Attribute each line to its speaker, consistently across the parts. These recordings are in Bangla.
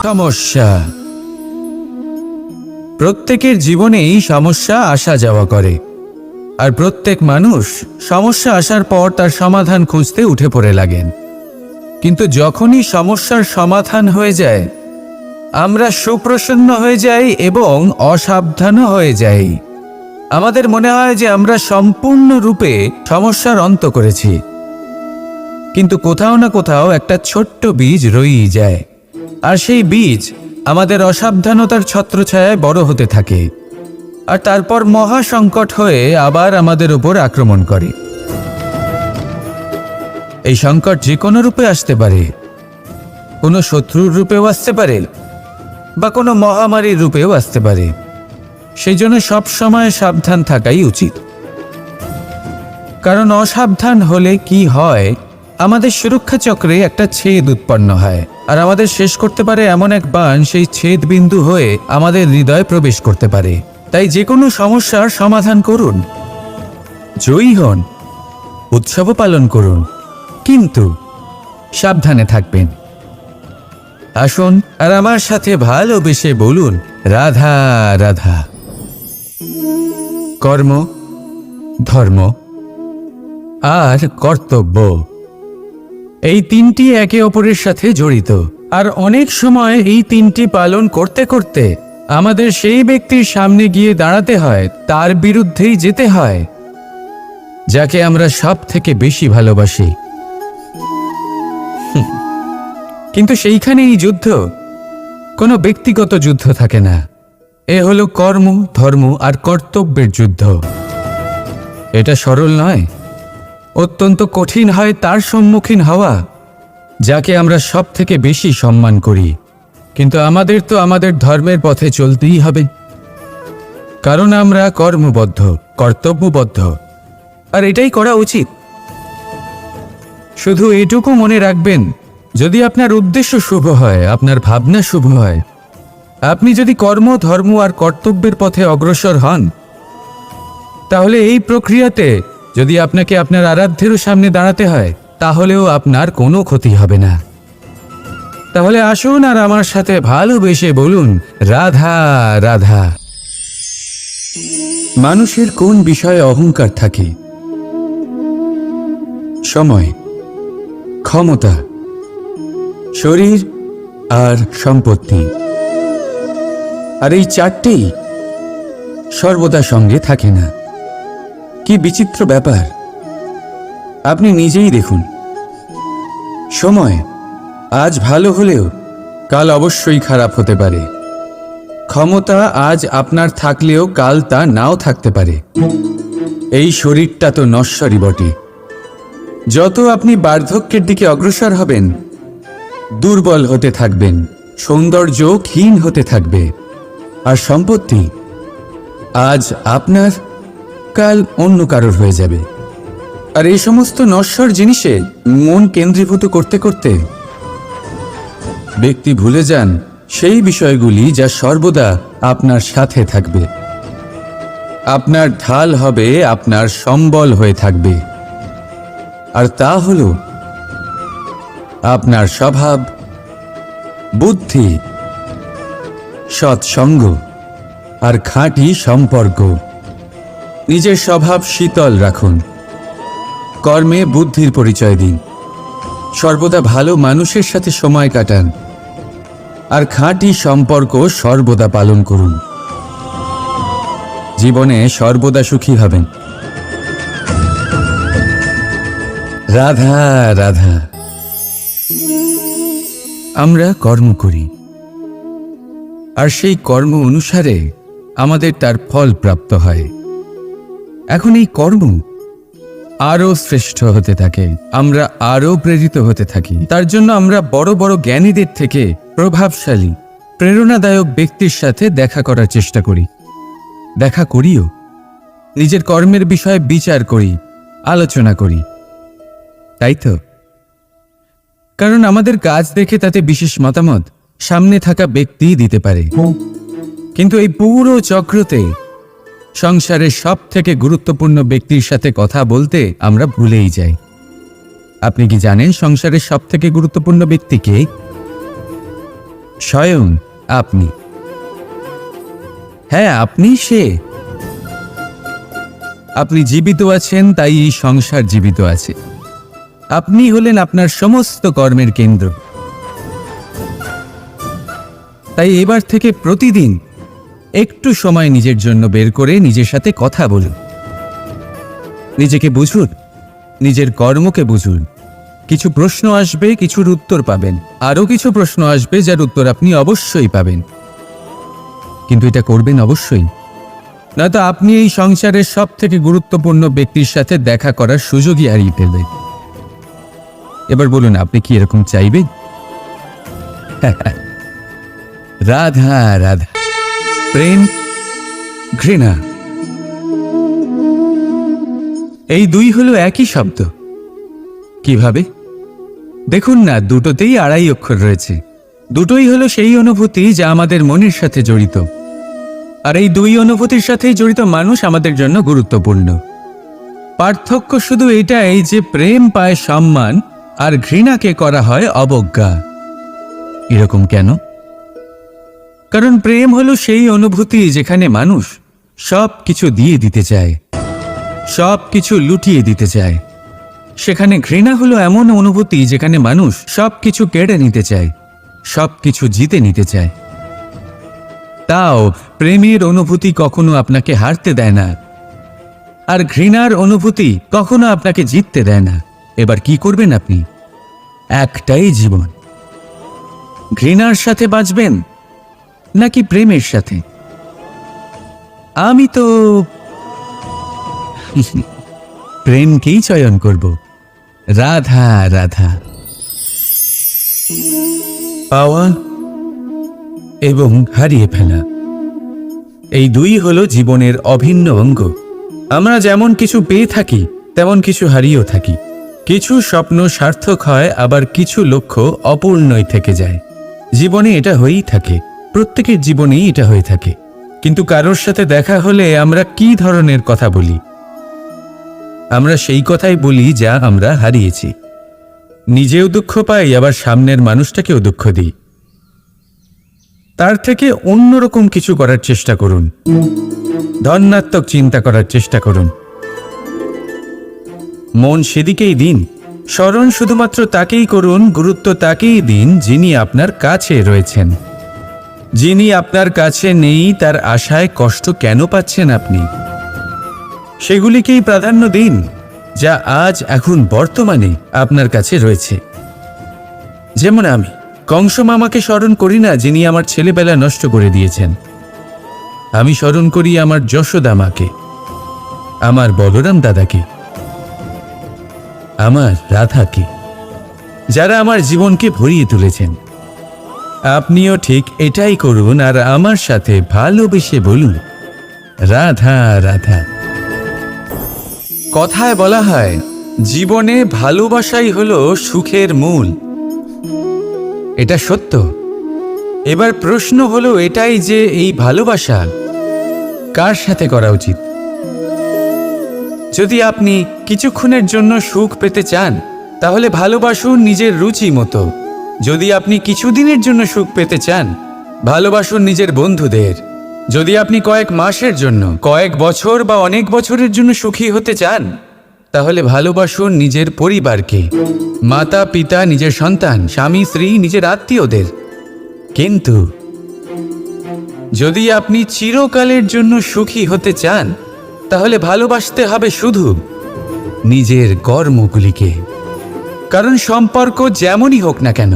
Speaker 1: সমস্যা। প্রত্যেকের জীবনেই সমস্যা আসা যাওয়া করে, আর প্রত্যেক মানুষ সমস্যা আসার পর তার সমাধান খুঁজতে উঠে পড়ে লাগেন। কিন্তু যখনই সমস্যার সমাধান হয়ে যায়, আমরা সুপ্রসন্ন হয়ে যাই এবং অসাবধানও হয়ে যাই। আমাদের মনে হয় যে আমরা সম্পূর্ণরূপে সমস্যার অন্ত করেছি, কিন্তু কোথাও না কোথাও একটা ছোট্ট বীজ রয়েই যায়, আর সেই বীজ আমাদের অসাবধানতার ছত্রছায়ায় বড় হতে থাকে, আর তারপর মহা সংকট হয়ে আবার আমাদের উপর আক্রমণ করে। এই সংকট যে কোনো রূপে আসতে পারে, কোনো শত্রুর রূপেও আসতে পারে, বা কোনো মহামারীর রূপেও আসতে পারে। সেই জন্য সবসময় সাবধান থাকাই উচিত, কারণ অসাবধান হলে কি হয়, আমাদের সুরক্ষা চক্রে একটা ছেদ উৎপন্ন হয়, আর আমাদের শেষ করতে পারে এমন এক বাণ সেই ছেদ বিন্দু হয়ে আমাদের হৃদয়ে প্রবেশ করতে পারে। তাই যে কোনো সমস্যার সমাধান করুন, জয়ী হন, উৎসবও পালন করুন, কিন্তু সাবধানে থাকবেন। আসুন আর আমার সাথে ভালোবেসে বলুন, রাধা রাধা। কর্ম, ধর্ম আর কর্তব্য, এই তিনটি একে অপরের সাথে জড়িত, আর অনেক সময় এই তিনটি পালন করতে করতে আমাদের সেই ব্যক্তির সামনে গিয়ে দাঁড়াতে হয়, তার বিরুদ্ধেই যেতে হয়, যাকে আমরা সব থেকে বেশি ভালোবাসি। কিন্তু সেইখানে এই যুদ্ধ কোনো ব্যক্তিগত যুদ্ধ থাকে না, এ হলো কর্ম, ধর্ম আর কর্তব্যের যুদ্ধ। এটা সরল নয়, অত্যন্ত কঠিন হয় তার সম্মুখীন হওয়া যাকে আমরা সব থেকে বেশি সম্মান করি। কিন্তু আমাদের তো আমাদের ধর্মের পথে চলতেই হবে, কারণ আমরা কর্মবদ্ধ, কর্তব্যবদ্ধ, আর এটাই করা উচিত। শুধু এটুকু মনে রাখবেন, যদি আপনার উদ্দেশ্য শুভ হয়, আপনার ভাবনা শুভ হয়, আপনি যদি কর্ম, ধর্ম আর কর্তব্যের পথে অগ্রসর হন, তাহলে এই প্রক্রিয়াতে যদি আপনাকে আপনার আরাধ্যেরও সামনে দাঁড়াতে হয়, তাহলেও আপনার কোনো ক্ষতি হবে না। তাহলে আসুন আর আমার সাথে ভালোবেসে বলুন, রাধা রাধা। মানুষের কোন বিষয়ে অহংকার থাকে? সময়, ক্ষমতা, শরীর আর সম্পত্তি। আর এই চারটেই সর্বদা সঙ্গে থাকে না। কি বিচিত্র ব্যাপার! আপনি নিজেই দেখুন, সময় আজ ভালো হলেও কাল অবশ্যই খারাপ হতে পারে। ক্ষমতা আজ আপনার থাকলেও কাল তা নাও থাকতে পারে। এই শরীরটা তো নশ্বরই বটে। যত আপনি বার্ধক্যের দিকে অগ্রসর হবেন, দুর্বল হতে থাকবেন, সৌন্দর্য ক্ষীণ হতে থাকবে। আর সম্পত্তি আজ আপনার, কাল অন্য কারোর হয়ে যাবে। আর এই সমস্ত নশ্বর জিনিসে মন কেন্দ্রীভূত করতে করতে ব্যক্তি ভুলে যান সেই বিষয়গুলি যা সর্বদা আপনার সাথে থাকবে, আপনার ঢাল হবে, আপনার সম্বল হয়ে থাকবে। আর তা হলো আপনার স্বভাব, বুদ্ধি, সৎসঙ্গ আর খাঁটি সম্পর্ক। নিজের স্বভাব শীতল রাখুন, কর্মে বুদ্ধির পরিচয় দিন, সর্বদা ভালো মানুষের সাথে সময় কাটান, আর খাঁটি সম্পর্ক সর্বদা পালন করুন। জীবনে সর্বদা সুখী হবেন। রাধা রাধা। আমরা কর্ম করি, আর সেই কর্ম অনুসারে আমাদের তার ফল প্রাপ্ত হয়। এখন এই কর্ম আরো শ্রেষ্ঠ হতে থাকে, আমরা আরো প্রেরিত হতে থাকি। তার জন্য আমরা বড় বড় জ্ঞানীদের থেকে প্রভাবশালী, প্রেরণাদায়ক ব্যক্তির সাথে দেখা করার চেষ্টা করি, দেখা করিও। নিজের কর্মের বিষয়ে বিচার করি, আলোচনা করি, তাই তো? কারণ আমাদের কাজ দেখে তাতে বিশেষ মতামত সামনে থাকা ব্যক্তি দিতে পারে। কিন্তু এই পুরো চক্রতে সংসারের সব থেকে গুরুত্বপূর্ণ ব্যক্তির সাথে কথা বলতে আমরা ভুলেই যাই। আপনি কি জানেন সংসারের সব থেকে গুরুত্বপূর্ণ ব্যক্তি কে? স্বয়ং আপনি। হ্যাঁ, আপনি সে। আপনি জীবিত আছেন, তাই এই সংসার জীবিত আছে। আপনি হলেন আপনার সমস্ত কর্মের কেন্দ্র। তাই এবার থেকে প্রতিদিন একটু সময় নিজের জন্য বের করে নিজের সাথে কথা বলুন। নিজেকে বুঝুন, নিজের কর্মকে বুঝুন। কিছু প্রশ্ন আসবে, কিছুর উত্তর পাবেন। আরও কিছু প্রশ্ন আসবে যার উত্তর আপনি অবশ্যই পাবেন, কিন্তু এটা করবেন অবশ্যই, নয়তো আপনি এই সংসারের সব থেকে গুরুত্বপূর্ণ ব্যক্তির সাথে দেখা করার সুযোগই হারিয়ে ফেলবেন। এবার বলুন, আপনি কি এরকম চাইবেন? রাধা রাধা, প্রেম, ঘৃণা, এই দুই হলো একই শব্দ। কিভাবে? দেখুন না, দুটোতেই আড়াই অক্ষর রয়েছে। দুটোই হলো সেই অনুভূতি যা আমাদের মনের সাথে জড়িত, আর এই দুই অনুভূতির সাথেই জড়িত মানুষ আমাদের জন্য গুরুত্বপূর্ণ। পার্থক্য শুধু এটাই যে প্রেম পায় সম্মান আর ঘৃণাকে করা হয় অবজ্ঞা। এরকম কেন? কারণ প্রেম হলো সেই অনুভূতি যেখানে মানুষ সব কিছু দিয়ে দিতে চায়, সব কিছু লুটিয়ে দিতে চায়। সেখানে ঘৃণা হলো এমন অনুভূতি যেখানে মানুষ সব কিছু কেড়ে নিতে চায়, সব কিছু জিতে নিতে চায়। তাও প্রেমের অনুভূতি কখনো আপনাকে হারতে দেয় না, আর ঘৃণার অনুভূতি কখনো আপনাকে জিততে দেয় না। এবার কি করবেন আপনি? একটাই জীবন। ঘৃণার সাথে বাঁচবেন নাকি প্রেমের সাথে? আমি তো প্রেমকেই চয়ন করব। রাধা রাধা। পাওয়া এবং হারিয়ে ফেলা, এই দুই হলো জীবনের অভিন্ন অঙ্গ। আমরা যেমন কিছু পেয়ে থাকি, তেমন কিছু হারিয়েও থাকি। কিছু স্বপ্ন সার্থক হয়, আবার কিছু লক্ষ্য অপূর্ণই থেকে যায়। জীবনে এটা হয়েই থাকে, প্রত্যেকের জীবনেই এটা হয়ে থাকে। কিন্তু কারোর সাথে দেখা হলে আমরা কি ধরনের কথা বলি? আমরা সেই কথাই বলি যা আমরা হারিয়েছি। নিজেও দুঃখ পাই, আবার সামনের মানুষটাকেও দুঃখ দিই। তার থেকে অন্যরকম কিছু করার চেষ্টা করুন, ধনাত্মক চিন্তা করার চেষ্টা করুন। মন সেদিকেই দিন। স্মরণ শুধুমাত্র তাকেই করুন, গুরুত্ব তাকেই দিন যিনি আপনার কাছে রয়েছেন। যিনি আপনার কাছে নেই তার আশায় কষ্ট কেন পাচ্ছেন আপনি? সেগুলিকেই প্রাধান্য দিন যা আজ এখন বর্তমানে আপনার কাছে রয়েছে। যেমন আমি কংস মামাকে স্মরণ করি না, যিনি আমার ছেলেবেলা নষ্ট করে দিয়েছেন। আমি স্মরণ করি আমার যশোদা মাকে, আমার বলরাম দাদাকে, আমার রাধাকে, যারা আমার জীবনকে ভরিয়ে তুলেছেন। আপনিও ঠিক এটাই করুন, আর আমার সাথে ভালোবেসে বলুন, রাধা রাধা। কথায় বলা হয়, জীবনে ভালোবাসাই হলো সুখের মূল। এটা সত্য। এবার প্রশ্ন হলো এটাই যে এই ভালোবাসা কার সাথে করা উচিত? যদি আপনি কিছুক্ষণের জন্য সুখ পেতে চান, তাহলে ভালোবাসুন নিজের রুচি মতো। যদি আপনি কিছুদিনের জন্য সুখ পেতে চান, ভালোবাসুন নিজের বন্ধুদের। যদি আপনি কয়েক মাসের জন্য, কয়েক বছর বা অনেক বছরের জন্য সুখী হতে চান, তাহলে ভালোবাসুন নিজের পরিবারকে, মাতা পিতা, নিজের সন্তান, স্বামী স্ত্রী, নিজের আত্মীয়দের। কিন্তু যদি আপনি চিরকালের জন্য সুখী হতে চান, তাহলে ভালোবাসতে হবে শুধু নিজের কর্মগুলিকে। কারণ সম্পর্ক যেমনই হোক না কেন,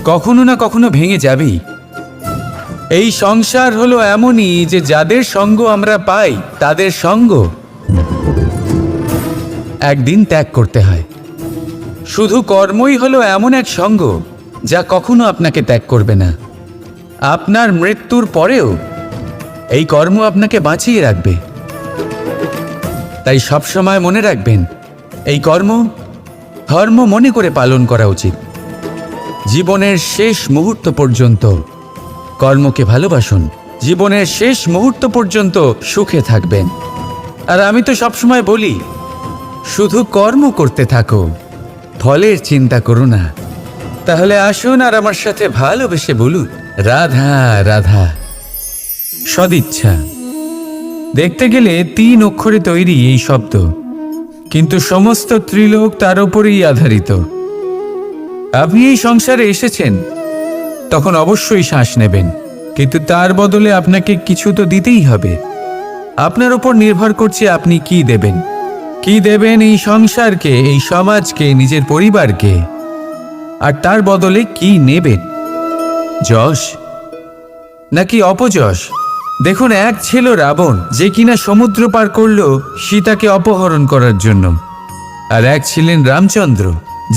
Speaker 1: কখনো না কখনো ভেঙে যাবেই। এই সংসার হলো এমনই যে যাদের সঙ্গ আমরা পাই, তাদের সঙ্গ একদিন ত্যাগ করতে হয়। শুধু কর্মই হলো এমন এক সঙ্গ যা কখনো আপনাকে ত্যাগ করবে না। আপনার মৃত্যুর পরেও এই কর্ম আপনাকে বাঁচিয়ে রাখবে। তাই সবসময় মনে রাখবেন, এই কর্ম ধর্ম মনে করে পালন করা উচিত। জীবনের শেষ মুহূর্ত পর্যন্ত কর্মকে ভালোবাসুন। জীবনের শেষ মুহূর্ত পর্যন্ত সুখে থাকবেন। আর আমি তো সবসময় বলি, শুধু কর্ম করতে থাকো, ফলের চিন্তা করো না। তাহলে আসুন আর আমার সাথে ভালোবেসে বলুন, রাধা রাধা। সদিচ্ছা। দেখতে গেলে 3 অক্ষরে তৈরি এই শব্দ, কিন্তু সমস্ত ত্রিলোক তার উপরেই আধারিত। আপনি এই সংসারে এসেছেন, তখন অবশ্যই শ্বাস নেবেন, কিন্তু তার বদলে আপনাকে কিছু তো দিতেই হবে। আপনার উপর নির্ভর করছে আপনি কি দেবেন। কি দেবেন এই সংসারকে, এই সমাজকে, নিজের পরিবারকে, আর তার বদলে কি নেবেন? যশ নাকি অপযশ? দেখুন, এক ছিল রাবণ, যে কিনা সমুদ্র পার করল সীতাকে অপহরণ করার জন্য, আর এক ছিলেন রামচন্দ্র,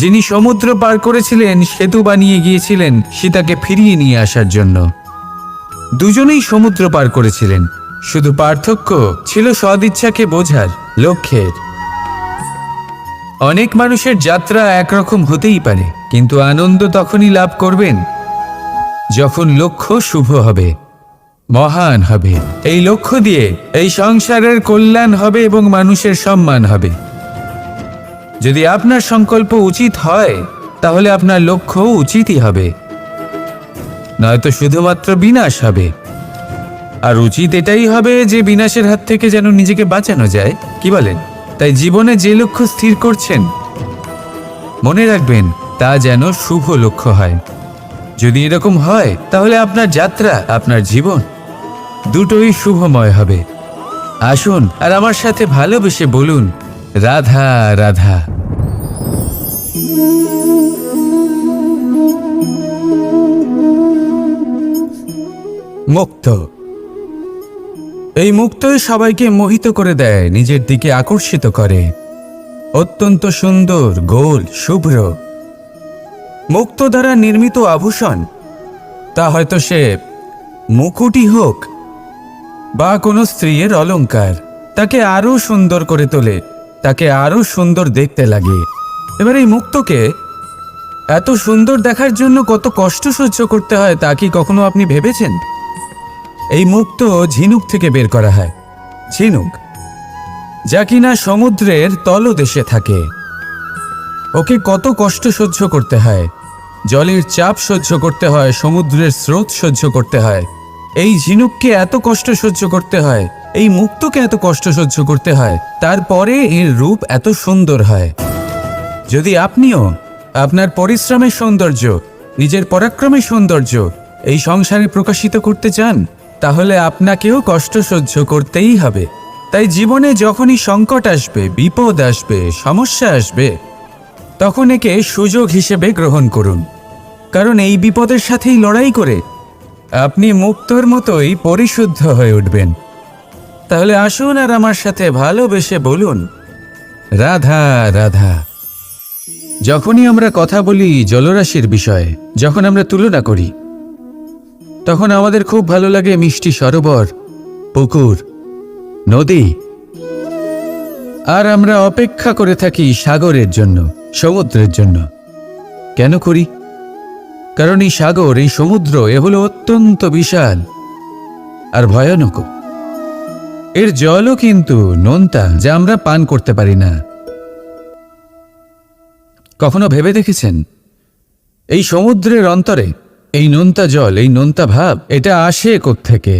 Speaker 1: যিনি সমুদ্র পার করেছিলেন, সেতু বানিয়ে গিয়েছিলেন সীতাকে ফিরিয়ে নিয়ে আসার জন্য। দুজনেই সমুদ্র পার করেছিলেন, শুধু পার্থক্য ছিল সদিচ্ছাকে বোঝার, লক্ষ্যের। অনেক মানুষের যাত্রা একরকম হতেই পারে, কিন্তু আনন্দ তখনই লাভ করবেন যখন লক্ষ্য শুভ হবে, মহান হবে। এই লক্ষ্য দিয়ে এই সংসারের কল্যাণ হবে এবং মানুষের সম্মান হবে। যদি আপনার সংকল্প উচিত হয়, তাহলে আপনার লক্ষ্য উচিতই হবে, নয়তো শুধুমাত্র বিনাশ হবে। আর উচিত এটাই হবে যে বিনাশের হাত থেকে যেন নিজেকে বাঁচানো যায়, কি বলেন? তাই জীবনে যে লক্ষ্য স্থির করছেন, মনে রাখবেন তা যেন শুভ লক্ষ্য হয়। যদি এরকম হয়, তাহলে আপনার যাত্রা, আপনার জীবন দুটোই শুভময় হবে। আসুন আর আমার সাথে ভালোবেসে বলুন, রাধা রাধা। মুক্ত। এই মুক্তই সবাইকে মোহিত করে দেয়, নিজের দিকে আকর্ষিত করে। অত্যন্ত সুন্দর, গোল, শুভ্র। মুক্ত দ্বারা নির্মিত আভূষণ, তা হয়তো সে মুকুটই হোক বা কোনো স্ত্রীর অলংকার, তাকে আরো সুন্দর করে তোলে, তাকে আরো সুন্দর দেখতে লাগে। এবার এই মুক্তকে এত সুন্দর দেখার জন্য কত কষ্ট সহ্য করতে হয়, তা কি কখনো আপনি ভেবেছেন? এই মুক্ত ঝিনুক থেকে বের করা হয়। ঝিনুক, যা কিনা সমুদ্রের তলদেশে থাকে। ওকে কত কষ্ট সহ্য করতে হয়, জলের চাপ সহ্য করতে হয়, সমুদ্রের স্রোত সহ্য করতে হয়। এই ঝিনুককে এত কষ্ট সহ্য করতে হয়, এই মুক্তকে এত কষ্ট সহ্য করতে হয়, তারপরে এর রূপ এত সুন্দর হয়। যদি আপনিও আপনার পরিশ্রমের সৌন্দর্য, নিজের পরাক্রমের সৌন্দর্য এই সংসারে প্রকাশিত করতে চান, তাহলে আপনাকেও কষ্ট সহ্য করতেই হবে। তাই জীবনে যখনই সংকট আসবে, বিপদ আসবে, সমস্যা আসবে, তখন একে সুযোগ হিসেবে গ্রহণ করুন। কারণ এই বিপদের সাথেই লড়াই করে আপনি মুক্তর মতোই পরিশুদ্ধ হয়ে উঠবেন। তাহলে আসুন আর আমার সাথে ভালোবেসে বলুন, রাধা রাধা। যখনই আমরা কথা বলি জলরাশির বিষয়ে, যখন আমরা তুলনা করি, তখন আমাদের খুব ভালো লাগে মিষ্টি সরোবর, পুকুর, নদী। আর আমরা অপেক্ষা করে থাকি সাগরের জন্য, সমুদ্রের জন্য। কেন করি? কারণ এই সাগর, এই সমুদ্র, এ হলো অত্যন্ত বিশাল আর ভয়ানক। এর জলও কিন্তু নোনতা, যা আমরা পান করতে পারি না। কখনো ভেবে দেখেছেন এই সমুদ্রের অন্তরে এই নোনতা জল, এই নোনতা ভাব, এটা আসে কোত্থেকে?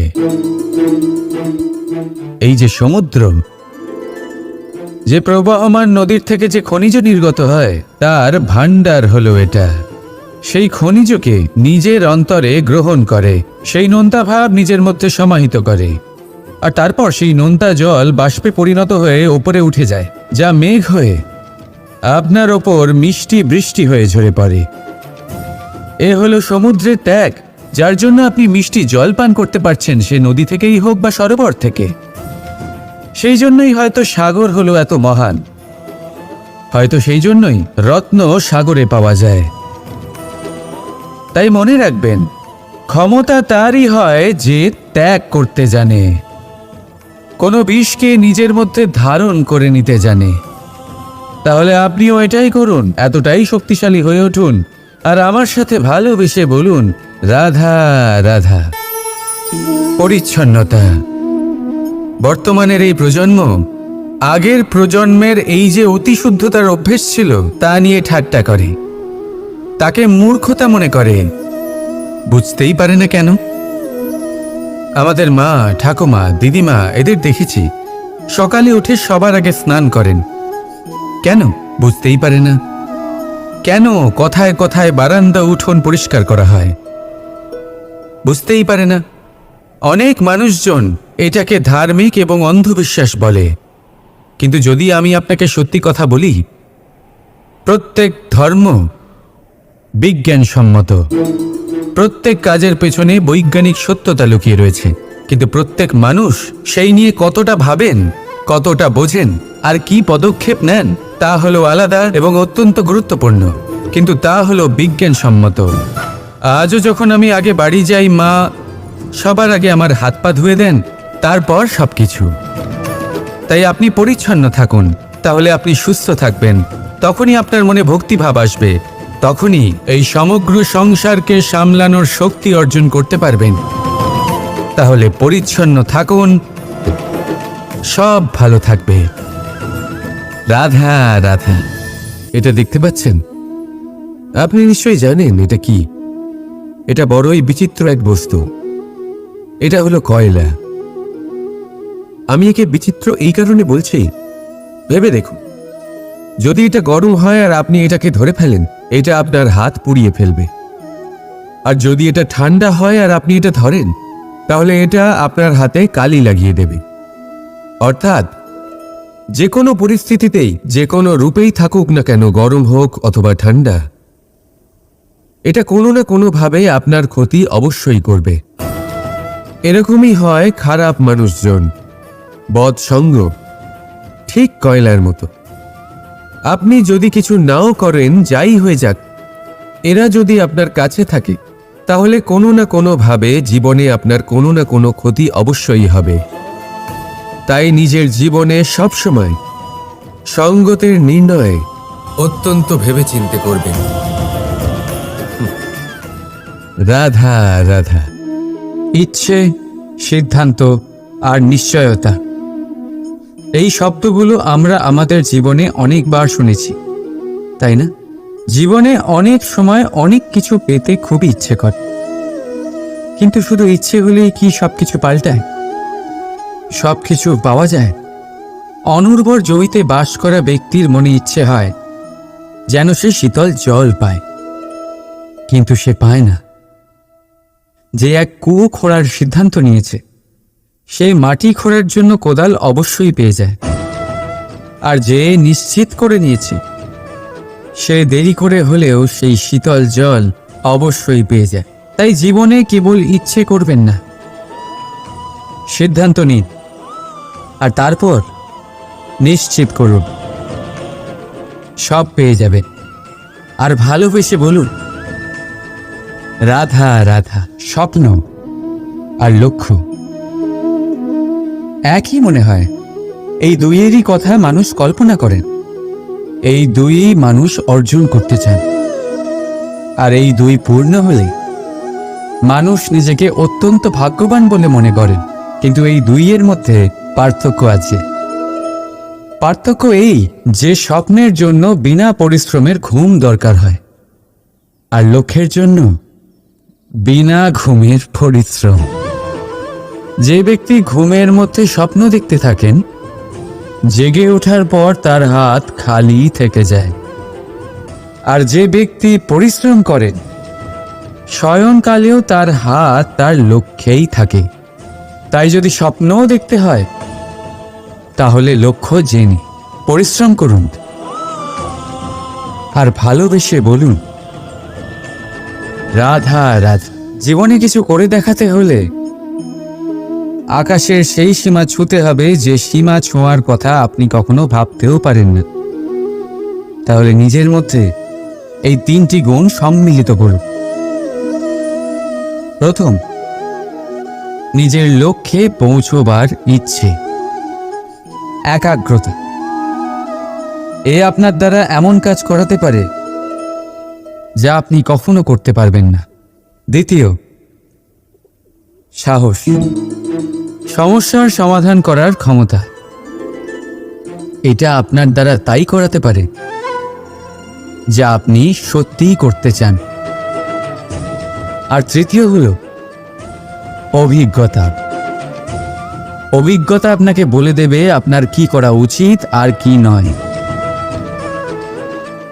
Speaker 1: এই যে সমুদ্র, যে প্রবাহমান নদীর থেকে যে খনিজ নির্গত হয়, তার ভাণ্ডার হলো এটা। সেই খনিজকে নিজের অন্তরে গ্রহণ করে, সেই নোনতা ভাব নিজের মধ্যে সমাহিত করে, আর তারপর সেই নোনতা জল বাষ্পে পরিণত হয়ে ওপরে উঠে যায়, যা মেঘ হয়ে আপনার ওপর মিষ্টি বৃষ্টি হয়ে ঝরে পড়ে। এ হলো সমুদ্রের ত্যাগ, যার জন্য আপনি মিষ্টি জল পান করতে পারছেন, সে নদী থেকেই হোক বা সরোবর থেকে। সেই জন্যই হয়তো সাগর হলো এত মহান, হয়তো সেই জন্যই রত্ন সাগরে পাওয়া যায়। তাই মনে রাখবেন, ক্ষমতা তারই হয় যে ত্যাগ করতে জানে, কোনো বিষকে নিজের মধ্যে ধারণ করে নিতে জানে। তাহলে আপনিও এটাই করুন, এতটাই শক্তিশালী হয়ে উঠুন, আর আমার সাথে ভালোবেসে বলুন, রাধা রাধা। পরিচ্ছন্নতা। বর্তমানের এই প্রজন্ম আগের প্রজন্মের এই যে অতি শুদ্ধতার অভ্যেস ছিল, তা নিয়ে ঠাট্টা করে। তাকে মূর্খতা মনে করে। বুঝতেই পারে না কেন। আমাদের মা, ঠাকুমা, দিদিমা এদের দেখেছি সকালে উঠে সবার আগে স্নান করেন। কেন? বুঝতেই পারে না। কেন কথায় কথায় বারান্দা উঠোন পরিষ্কার করা হয়? বুঝতেই পারে না। অনেক মানুষজন এটাকে ধার্মিক এবং অন্ধবিশ্বাস বলে, কিন্তু যদি আমি আপনাকে সত্যি কথা বলি, প্রত্যেক ধর্ম বিজ্ঞানসম্মত। প্রত্যেক কাজের পেছনে বৈজ্ঞানিক সত্যতা লুকিয়ে রয়েছে, কিন্তু প্রত্যেক মানুষ সেই নিয়ে কতটা ভাবেন, কতটা বোঝেন আর কি পদক্ষেপ নেন তা হলো আলাদা এবং অত্যন্ত গুরুত্বপূর্ণ, কিন্তু তা হলো বিজ্ঞানসম্মত। আজও যখন আমি আগে বাড়ি যাই, মা সবার আগে আমার হাত পা ধুয়ে দেন, তারপর সবকিছু। তাই আপনি পরিচ্ছন্ন থাকুন, তাহলে আপনি সুস্থ থাকবেন। তখনই আপনার মনে ভক্তিভাব আসবে, তখনই এই সমগ্র সংসারকে সামলানোর শক্তি অর্জন করতে পারবেন। তাহলে পরিচ্ছন্ন থাকুন, সব ভালো থাকবে। রাধা রাধা। এটা দেখতে পাচ্ছেন? আপনি নিশ্চয়ই জানেন এটা কি। এটা বড়ই বিচিত্র এক বস্তু। এটা হলো কয়লা। আমি একে বিচিত্র এই কারণে বলছি, ভেবে দেখুন, যদি এটা গরম হয় আর আপনি এটাকে ধরে ফেলেন, এটা আপনার হাত পুড়িয়ে ফেলবে। আর যদি এটা ঠান্ডা হয় আর আপনি এটা ধরেন, তাহলে এটা আপনার হাতে কালি লাগিয়ে দেবে। অর্থাৎ যে কোনো পরিস্থিতিতেই, যে কোনো রূপেই থাকুক না কেন, গরম হোক অথবা ঠান্ডা, এটা কোনো না কোনোভাবে আপনার ক্ষতি অবশ্যই করবে। এরকমই হয় খারাপ মানুষজন, বদসঙ্গ, ঠিক কয়লার মতো। আপনি যদি কিছু নাও করেন, যাই হয়ে যাক, এরা যদি আপনার কাছে থাকে, তাহলে কোনো না কোনোভাবে জীবনে আপনার কোনো না কোনো ক্ষতি অবশ্যই হবে। তাই নিজের জীবনে সবসময় সঙ্গতের নির্ণয় অত্যন্ত ভেবেচিন্তে করবেন। রাধা রাধা। ইচ্ছে, সিদ্ধান্ত আর নিশ্চয়তা, এই শব্দগুলো আমরা আমাদের জীবনে অনেকবার শুনেছি, তাই না? জীবনে অনেক সময় অনেক কিছু পেতে খুবই ইচ্ছে করে, কিন্তু শুধু ইচ্ছে হলেই কি সবকিছু পাল্টায়? সবকিছু পাওয়া যায়? অনুর্বর জমিতে বাস করা ব্যক্তির মনে ইচ্ছে হয় যেন সে শীতল জল পায়, কিন্তু সে পায় না। যে এক কুয়ো খোঁড়ার সিদ্ধান্ত নিয়েছে, সে মাটি খোঁড়ার জন্য কোদাল অবশ্যই পেয়ে যায়। আর যে নিশ্চিত করে নিয়েছে, সে দেরি করে হলেও সেই শীতল জল অবশ্যই পেয়ে যায়। তাই জীবনে কেবল ইচ্ছে করবেন না, সিদ্ধান্ত নিন আর তারপর নিশ্চিত করুন, সব পেয়ে যাবেন। আর ভালোবেসে বলুন, রাধা রাধা। স্বপ্ন আর লক্ষ্য একই মনে হয়। এই দুইয়েরই কথা মানুষ কল্পনা করেন, এই দুই মানুষ অর্জন করতে চান। আর এই দুই পূর্ণ হলে মানুষ নিজেকে অত্যন্ত ভাগ্যবান বলে মনে করেন। কিন্তু এই দুইয়ের মধ্যে পার্থক্য আছে। পার্থক্য এই যে স্বপ্নের জন্য বিনা পরিশ্রমের ঘুম দরকার হয়, আর লক্ষ্যের জন্য বিনা ঘুমের পরিশ্রম। যে ব্যক্তি ঘুমের মধ্যে স্বপ্ন দেখতে থাকেন, জেগে ওঠার পর তার হাত খালি থেকে যায়। আর যে ব্যক্তি পরিশ্রম করেন, শয়নকালেও তার হাত তার লক্ষ্যেই থাকে। তাই যদি স্বপ্নও দেখতে হয়, তাহলে লক্ষ্য জেনে পরিশ্রম করুন আর ভালোবেসে বলুন, রাধা রাধা। জীবনে কিছু করে দেখাতে হলে আকাশের সেই সীমা ছুঁতে হবে যে সীমা ছোঁয়ার কথা আপনি কখনো ভাবতেও পারেন না। তাহলে নিজের মধ্যে এই তিনটি গুণ সম্মিলিত করুন। প্রথম, নিজের লক্ষ্যে পৌঁছবার ইচ্ছে, একাগ্রতা। এ আপনার দ্বারা এমন কাজ করাতে পারে যা আপনি কখনো করতে পারবেন না। দ্বিতীয়, সাহস, সমস্যার সমাধান করার ক্ষমতা। এটা আপনার দ্বারা তাই করাতে পারে যা আপনি সত্যিই করতে চান। আর তৃতীয় হলো অভিজ্ঞতা। অভিজ্ঞতা আপনাকে বলে দেবে আপনার কি করা উচিত আর কি নয়।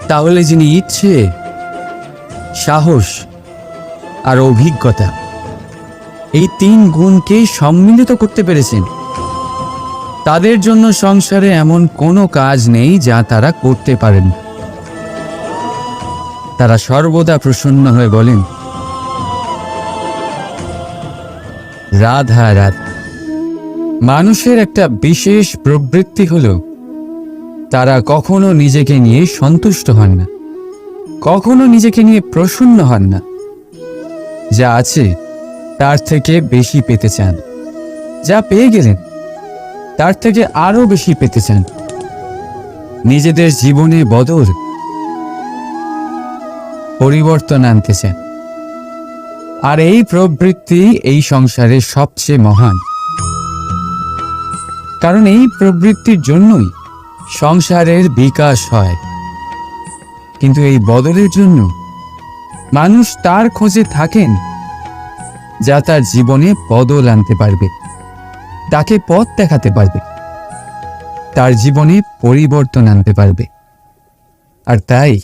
Speaker 1: তাহলে যিনি ইচ্ছে, সাহস আর অভিজ্ঞতা এই 3 গুণকে সম্মিলিত করতে পেরেছেন, তাদের জন্য সংসারে এমন কোনো কাজ নেই যা তারা করতে পারেন। তারা সর্বদা প্রসন্ন হয়ে বলেন, রাধা রাধা। মানুষের একটা বিশেষ প্রবৃত্তি হলো তারা কখনো নিজেকে নিয়ে সন্তুষ্ট হন না, কখনো নিজেকে নিয়ে প্রসন্ন হন না। যা আছে তার থেকে বেশি পেতে চান, যা পেয়ে গেলেন তার থেকে আরো বেশি পেতে চান। নিজেদের জীবনে বদল, পরিবর্তন আনতে চান। আর এই প্রবৃত্তি এই সংসারের সবচেয়ে মহান, কারণ এই প্রবৃত্তির জন্যই সংসারের বিকাশ হয়। কিন্তু এই বদলের জন্য মানুষ তার খোঁজে থাকেন যা তার জীবনে বদল আনতে পারবে, তাকে পথ দেখাতে পারবে, তার জীবনে পরিবর্তন আনতে পারবে। আর তাই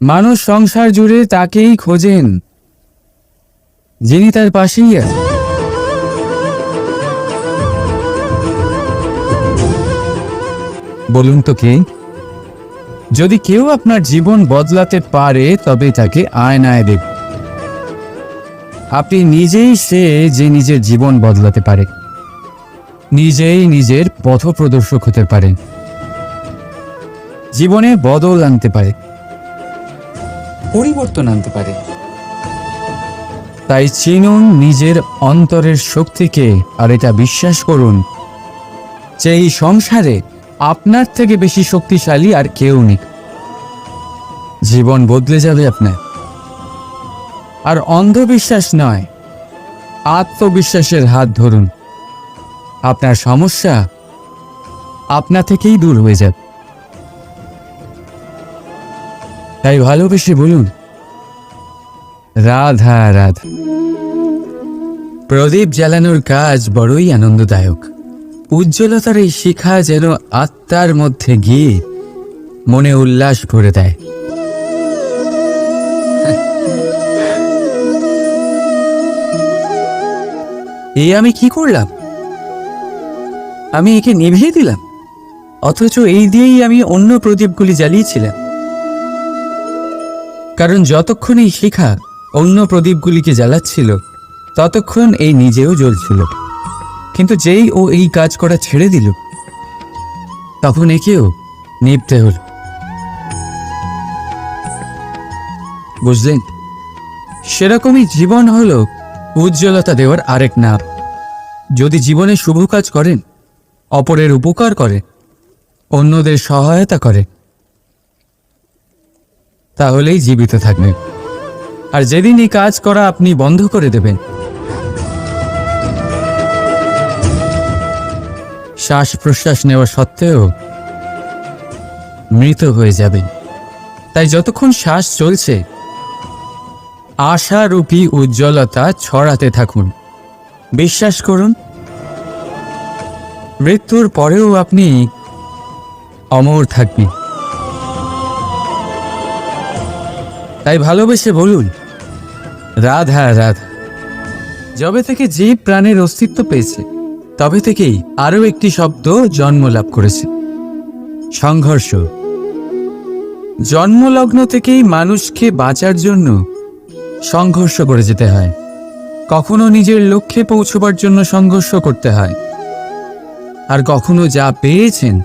Speaker 1: মানুষ সংসার জুড়ে তাকেই খোঁজেন যিনি তার পাশেই আছেন। বলুন তো কে? যদি কেউ আপনার জীবন বদলাতে পারে তবে তাকে আয়নায় দেখ। আপনি নিজেই সে যে নিজের জীবন বদলাতে পারে, নিজেই নিজের পথপ্রদর্শক হতে পারেন, জীবনে বদল আনতে পারে, পরিবর্তন আনতে পারে। তাই চিনুন নিজের অন্তরের শক্তিকে, আর এটা বিশ্বাস করুন যে এই সংসারে আপনার থেকে বেশি শক্তিশালী আর কেউ নেই। জীবন বদলে যাবে আপনার। আর অন্ধবিশ্বাস নয়, আত্মবিশ্বাসের হাত ধরুন। আপনার সমস্যা আপনা থেকেই দূর হয়ে যাবে। তাই ভালোবেসে বলুন, রাধা রাধা। প্রদীপ জ্বালানোর কাজ বড়ই আনন্দদায়ক। উজ্জ্বলতার এই শিখা যেন আত্মার মধ্যে গিয়ে মনে উল্লাস ভরে দেয়। আমি কি করলাম? আমি একে নিভিয়ে দিলাম, অথচ এই দিয়েই আমি অন্য প্রদীপগুলি জ্বালিয়েছিলাম। কারণ যতক্ষণ এই শিখা অন্য প্রদীপগুলিকে জ্বালাচ্ছিল ততক্ষণ এই নিজেও জ্বলছিল। কিন্তু যেই ও এই কাজ করা ছেড়ে দিল তখন একেও নিভতে হল। বুঝলেন? সেরকমই জীবন হলো উজ্জ্বলতা দেওয়ার আরেক নাম। যদি জীবনে শুভ কাজ করেন, অপরের উপকার করে, অন্যদের সহায়তা করে, তাহলেই জীবিত থাকবেন। আর যেদিন এই কাজ করা আপনি বন্ধ করে দেবেন, শ্বাস প্রশ্বাস নেওয়া সত্ত্বেও মৃত হয়ে যাবেন। তাই যতক্ষণ শ্বাস চলছে আশারূপী উজ্জ্বলতা ছড়াতে থাকুন। বিশ্বাস করুন, মৃত্যুর পরেও আপনি অমর থাকবেন। তাই ভালোবেসে বলুন, রাধা রাধা। যবে থেকে জীব প্রাণের অস্তিত্ব পেয়েছে তবে থেকেই আরো একটি শব্দ জন্ম লাভ করেছে, সংঘর্ষ। জন্মলগ্ন থেকেই মানুষকে বাঁচার জন্য সংঘর্ষ করে যেতে হয়। কখনো নিজের লক্ষ্যে পৌঁছবার জন্য সংঘর্ষ করতে হয়, আর কখনো যা পেয়েছেন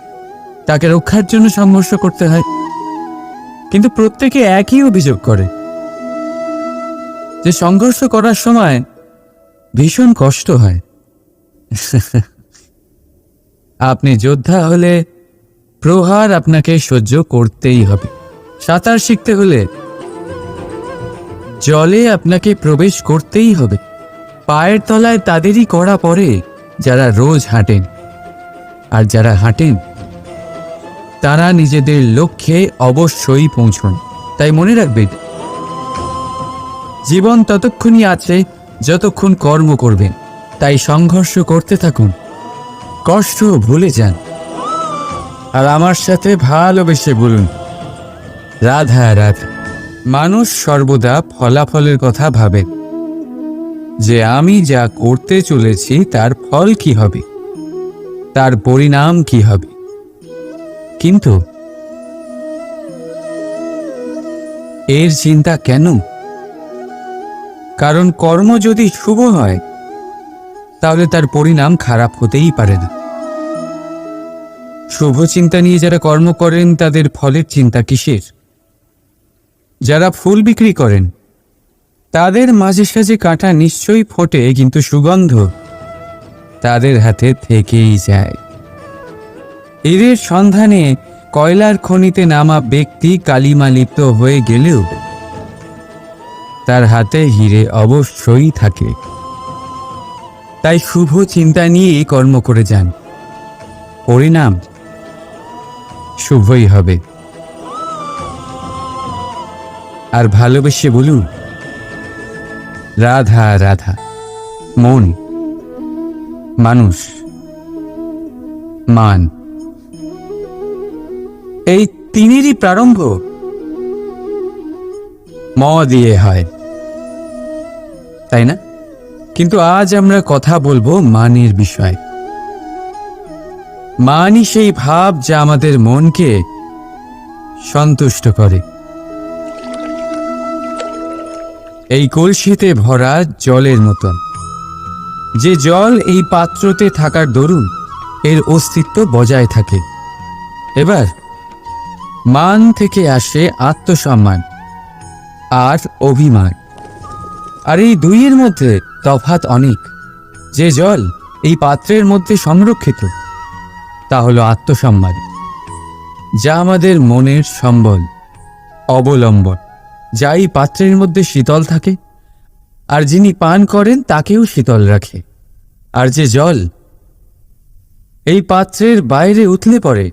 Speaker 1: তাকে রক্ষার জন্য সংঘর্ষ করতে হয়। কিন্তু প্রত্যেকে একই অভিযোগ করে যে সংঘর্ষ করার সময় ভীষণ কষ্ট হয়। আপনি যোদ্ধা হলে প্রহার আপনাকে সহ্য করতেই হবে। সাঁতার শিখতে হলে জলে আপনাকে প্রবেশ করতেই হবে। পায়ের তলায় তাদেরই কড়া পড়ে যারা রোজ হাঁটেন, আর যারা হাঁটেন তারা নিজেদের লক্ষ্যে অবশ্যই পৌঁছন। তাই মনে রাখবেন, জীবন ততক্ষণই আছে যতক্ষণ কর্ম করবেন। তাই সংঘর্ষ করতে থাকুন, কষ্ট ভুলে যান, আর আমার সাথে ভালোবেসে বলুন, রাধা রাধা। মানুষ সর্বদা ফলাফলের কথা ভাবে, যে আমি যা করতে চলেছি তার ফল কি হবে, তার পরিণাম কি হবে। কিন্তু এর চিন্তা কেন? কারণ কর্ম যদি শুভ হয় তাহলে তার পরিণাম খারাপ হতেই পারে না। শুভ চিন্তা নিয়ে যারা কর্ম করেন তাদের ফলের চিন্তা কিসের? যারা ফুল বিক্রি করেন তাদের মাঝে সাঝে কাঁটা নিশ্চয়ই ফোটে, কিন্তু সুগন্ধ তাদের হাতে থেকেই যায়। হীরের সন্ধানে কয়লার খনিতে নামা ব্যক্তি কালিমা লিপ্ত হয়ে গেলেও তার হাতে হীরে অবশ্যই থাকে। তাই শুভ চিন্তা নিয়ে কর্ম করে যান, পরিণাম শুভই হবে। আর ভালোবেসে বলুন, রাধা রাধা। মন, মানুষ, মান, এই তিনেরই প্রারম্ভ ম দিয়ে হয়, তাই না? কিন্তু আজ আমরা কথা বলবো মানের বিষয়। মানই সেই ভাব যা আমাদের মনকে সন্তুষ্ট করে। এই কলসিতে ভরা জলের মতন, যে জল এই পাত্রতে থাকার দরুন এর অস্তিত্ব বজায় থাকে। এবার মান থেকে আসে আত্মসম্মান আর অভিমান, আর এই দুইয়ের মধ্যে তফাৎ অনেক। যে জল এই পাত্রের মধ্যে সংরক্ষিত তা হলো আত্মসম্মান, যা আমাদের মনের সম্বল, অবলম্বন, যা এই পাত্রের মধ্যে শীতল থাকে আর যিনি পান করেন তাকেও শীতল রাখে। আর যে জল এই পাত্রের বাইরে উতলে পড়ে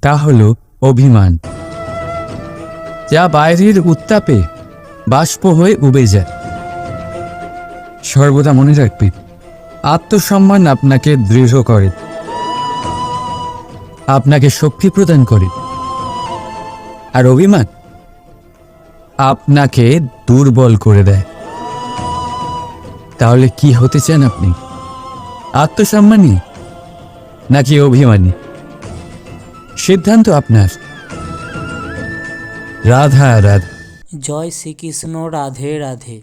Speaker 1: তা হলো অভিমান, যা বাইরের উত্তাপে বাষ্প হয়ে উবে যায়। সর্বদা মনে রাখবে, আত্মসম্মান আপনাকে দৃঢ় করে, আপনাকে শক্তি প্রদান করে, আর অভিমান আপনাকে দুর্বল করে দেয়। তাহলে কি হতে চান আপনি? আত্মসম্মানী নাকি অভিমানী? সিদ্ধান্ত আপনার। রাধা রাধা।
Speaker 2: জয় শ্রীকৃষ্ণ। রাধে রাধে।